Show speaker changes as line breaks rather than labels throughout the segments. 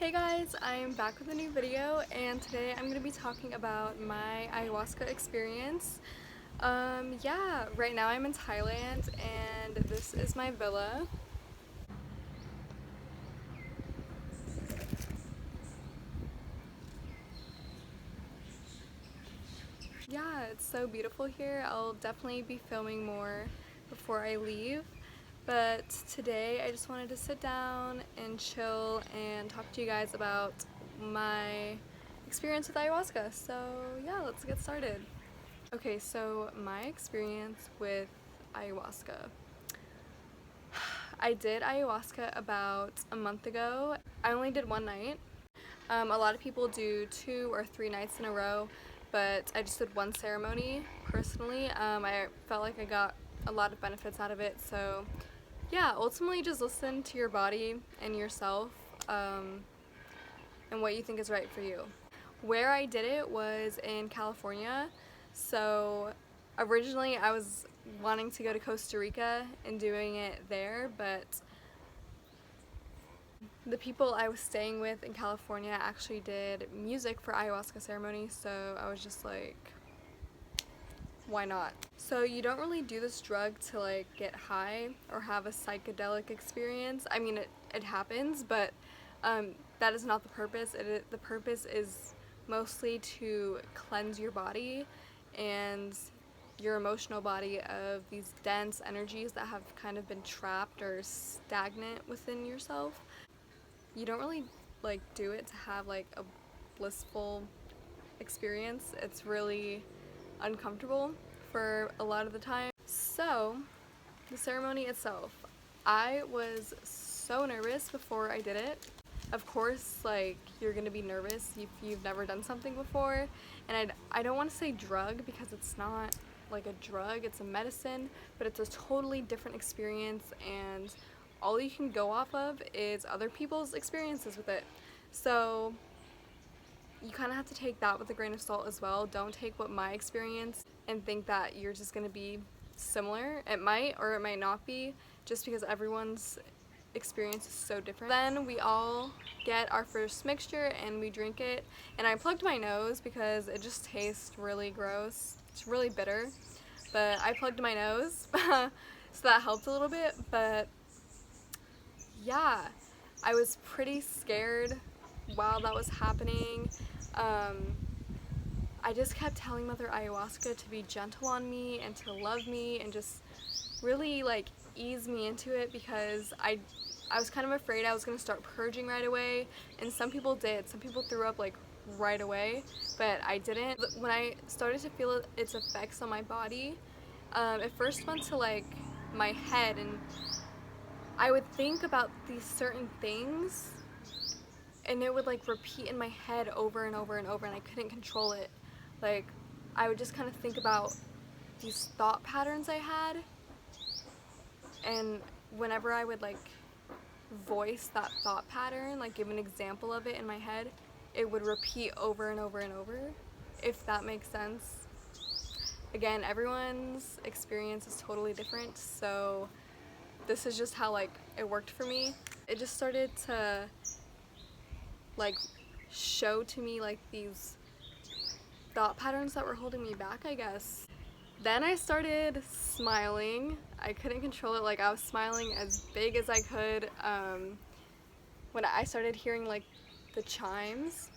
Hey guys, I'm back with a new video and today I'm going to be talking about my ayahuasca experience. Yeah, right now I'm in Thailand and this is my villa. Yeah, it's so beautiful here. I'll definitely be filming more before I leave. But today I just wanted to sit down and chill and talk to you guys about my experience with ayahuasca. So yeah, let's get started. Okay, so my experience with ayahuasca. I did ayahuasca about a month ago. I only did one night. A lot of people do 2 or 3 nights in a row, but I just did one ceremony personally. I felt like I got a lot of benefits out of it. So yeah, ultimately just listen to your body and yourself and what you think is right for you. Where I did it was in California. So originally I was wanting to go to Costa Rica and doing it there, but the people I was staying with in California actually did music for ayahuasca ceremony, so I was just like, why not? So you don't really do this drug to like get high or have a psychedelic experience. I mean, it happens, but that is not the purpose. The purpose is mostly to cleanse your body and your emotional body of these dense energies that have kind of been trapped or stagnant within yourself. You don't really like do it to have like a blissful experience. It's really uncomfortable for a lot of the time. So, the ceremony itself, I was so nervous before I did it. Of course, like, you're gonna be nervous if you've never done something before. And I don't want to say drug because it's not like a drug, it's a medicine, but it's a totally different experience, and all you can go off of is other people's experiences with it. So, you kind of have to take that with a grain of salt as well. Don't take what my experience and think that you're just going to be similar. It might or it might not be, just because everyone's experience is so different. Then we all get our first mixture and we drink it, and I plugged my nose because it just tastes really gross. It's really bitter, but I plugged my nose so that helped a little bit. But yeah, I was pretty scared while that was happening. Um, I just kept telling Mother Ayahuasca to be gentle on me and to love me and just really like ease me into it, because I was kind of afraid I was going to start purging right away, and some people did. Some people threw up like right away, but I didn't. When I started to feel its effects on my body, it first went to like my head, and I would think about these certain things and it would like repeat in my head over and over and over, and I couldn't control it. Like, I would just kind of think about these thought patterns I had, and whenever I would like voice that thought pattern, like give an example of it in my head, it would repeat over and over and over, if that makes sense. Again, everyone's experience is totally different, so this is just how like it worked for me. It just started to like show to me like these thought patterns that were holding me back, I guess. Then I started smiling. I couldn't control it. Like, I was smiling as big as I could when I started hearing like the chimes,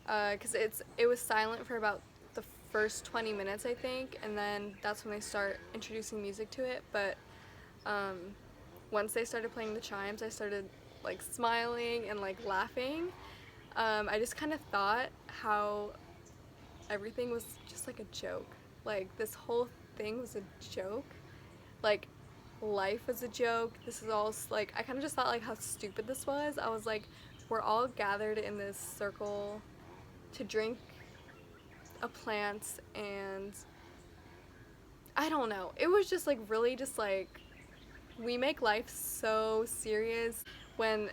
because it was silent for about the first 20 minutes, I think, and then that's when they start introducing music to it. But once they started playing the chimes, I started like smiling and like laughing. I just kind of thought how everything was just like a joke. Like, this whole thing was a joke. Like, life was a joke. This is all like, I kind of just thought like how stupid this was. I was like, we're all gathered in this circle to drink a plant, and I don't know. It was just like really just like, we make life so serious when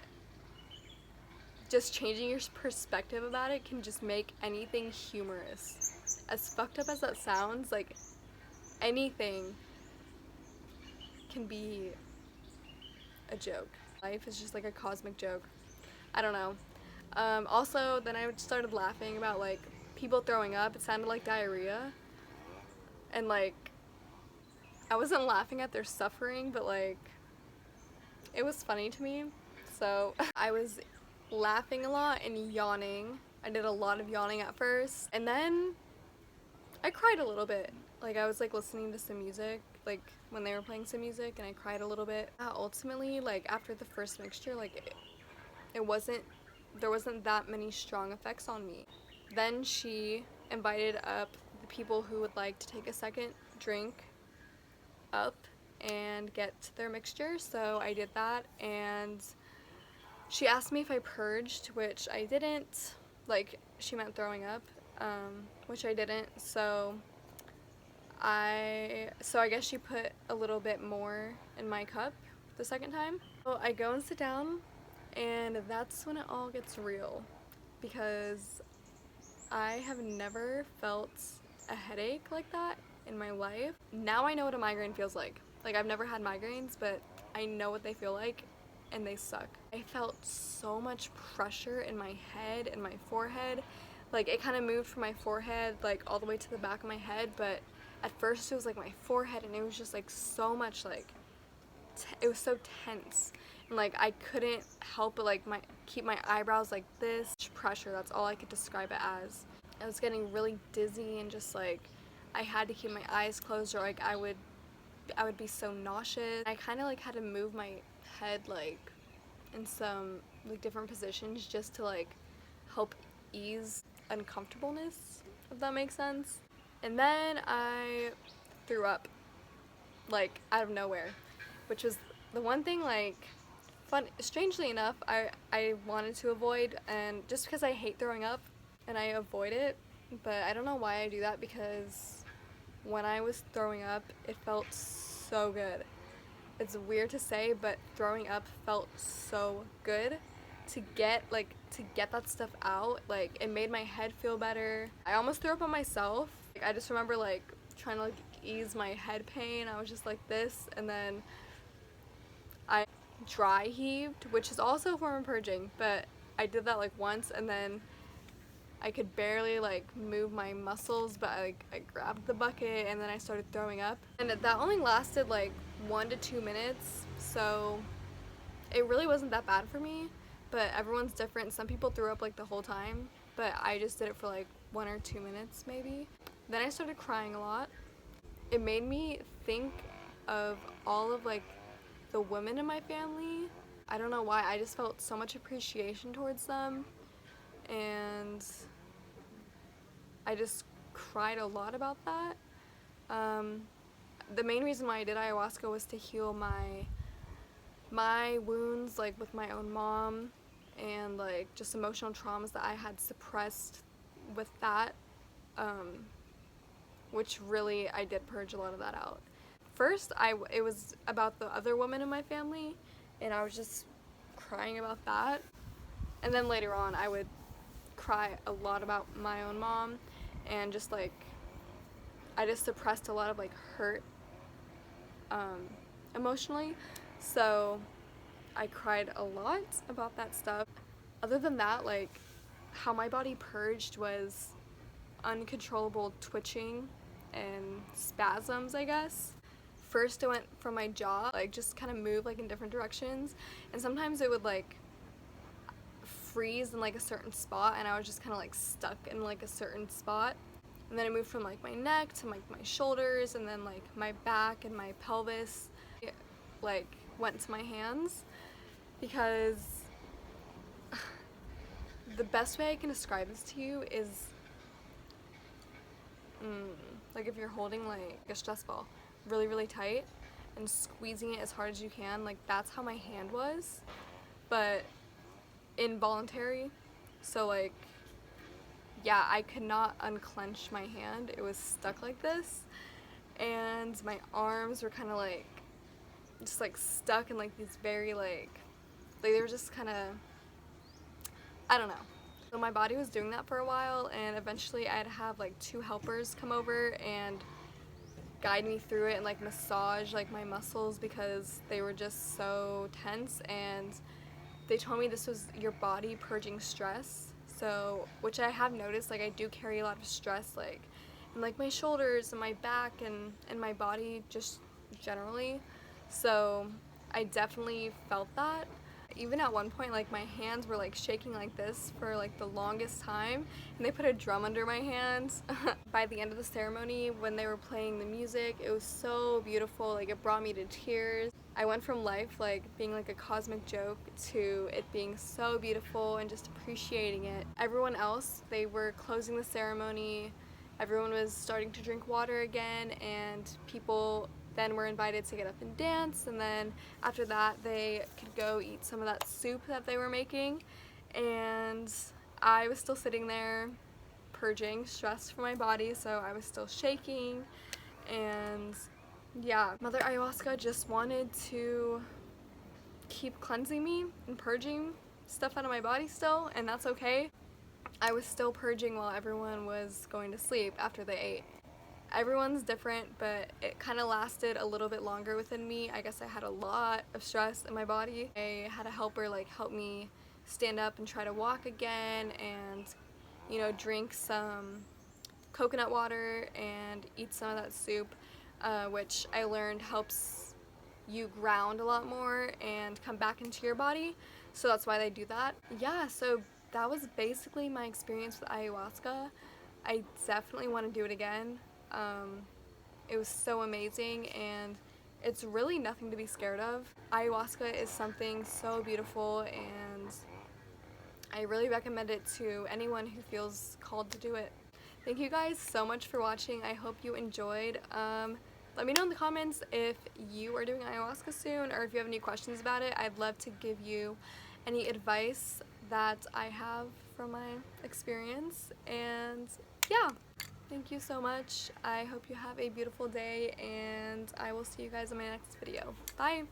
just changing your perspective about it can just make anything humorous. As fucked up as that sounds, like, anything can be a joke. Life is just like a cosmic joke. I don't know. Also, then I started laughing about like people throwing up. It sounded like diarrhea, and like I wasn't laughing at their suffering, but like it was funny to me. So I was laughing a lot and yawning. I did a lot of yawning at first, and then I cried a little bit. Like I was like listening to some music, like when they were playing some music, and I cried a little bit. Ultimately, like after the first mixture, like it wasn't, there wasn't that many strong effects on me. Then she invited up the people who would like to take a second drink up and get their mixture, so I did that, and she asked me if I purged, which I didn't. Like, she meant throwing up, which I didn't, so I guess she put a little bit more in my cup the second time. So I go and sit down, and that's when it all gets real, because I have never felt a headache like that in my life. Now I know what a migraine feels like. Like, I've never had migraines, but I know what they feel like, and they suck. I felt so much pressure in my head and my forehead. Like, it kind of moved from my forehead, like, all the way to the back of my head, but at first it was, like, my forehead, and it was just, like, so much, like, it was so tense. And, like, I couldn't help but, like, keep my eyebrows like this. Pressure, that's all I could describe it as. I was getting really dizzy, and just, like, I had to keep my eyes closed, or, like, I would be so nauseous. I kind of, like, had to move my head, like, in some, like, different positions just to, like, help ease uncomfortableness, if that makes sense. And then I threw up, like, out of nowhere, which was the one thing, like, strangely enough, I wanted to avoid, and just because I hate throwing up and I avoid it, but I don't know why I do that, because when I was throwing up, it felt so good. It's weird to say, but throwing up felt so good to get that stuff out. Like, it made my head feel better. I almost threw up on myself. Like, I just remember, like, trying to, like, ease my head pain. I was just like this, and then I dry heaved, which is also a form of purging, but I did that, like, once, and then I could barely, like, move my muscles, but I grabbed the bucket, and then I started throwing up. And that only lasted, like, 1 to 2 minutes, so it really wasn't that bad for me, but everyone's different. Some people threw up, like, the whole time, but I just did it for, like, 1 or 2 minutes, maybe. Then I started crying a lot. It made me think of all of, like, the women in my family. I don't know why, I just felt so much appreciation towards them, and I just cried a lot about that. The main reason why I did ayahuasca was to heal my wounds, like, with my own mom, and, like, just emotional traumas that I had suppressed with that, which really, I did purge a lot of that out. First, it was about the other woman in my family, and I was just crying about that. And then later on, I would cry a lot about my own mom, and just, like, I just suppressed a lot of, like, hurt emotionally, so I cried a lot about that stuff. Other than that, like, how my body purged was uncontrollable twitching and spasms, I guess. First, it went from my jaw, like, just kind of move, like, in different directions, and sometimes it would, like, freeze in, like, a certain spot, and I was just kind of, like, stuck in, like, a certain spot. And then it moved from, like, my neck to, like, my shoulders, and then, like, my back and my pelvis, it, like, went to my hands, because the best way I can describe this to you is, like, if you're holding, like, a stress ball really, really tight and squeezing it as hard as you can, like, that's how my hand was, but involuntary. So, like, yeah, I could not unclench my hand. It was stuck like this, and my arms were kind of, like, just, like, stuck in, like, these very, like they were just kind of, I don't know. So my body was doing that for a while, and eventually I'd have, like, 2 helpers come over and guide me through it and, like, massage, like, my muscles, because they were just so tense, and they told me this was your body purging stress. So, which I have noticed, like I do carry a lot of stress, like in like my shoulders and my back and my body just generally. So I definitely felt that. Even at one point, like my hands were like shaking like this for like the longest time, and they put a drum under my hands. By the end of the ceremony, when they were playing the music, it was so beautiful, like it brought me to tears. I went from life like being like a cosmic joke to it being so beautiful and just appreciating it. Everyone else, they were closing the ceremony, everyone was starting to drink water again, and people then were invited to get up and dance, and then after that they could go eat some of that soup that they were making, and I was still sitting there purging stress from my body, so I was still shaking. And yeah, Mother Ayahuasca just wanted to keep cleansing me and purging stuff out of my body still, and that's okay. I was still purging while everyone was going to sleep after they ate. Everyone's different, but it kind of lasted a little bit longer within me. I guess I had a lot of stress in my body. I had a helper like help me stand up and try to walk again, and you know, drink some coconut water and eat some of that soup, which I learned helps you ground a lot more and come back into your body. So that's why they do that. Yeah, so that was basically my experience with ayahuasca. I definitely want to do it again. It was so amazing, and it's really nothing to be scared of. Ayahuasca is something so beautiful, and I really recommend it to anyone who feels called to do it. Thank you guys so much for watching. I hope you enjoyed. Let me know in the comments if you are doing ayahuasca soon, or if you have any questions about it. I'd love to give you any advice that I have from my experience. And yeah, thank you so much. I hope you have a beautiful day, and I will see you guys in my next video. Bye!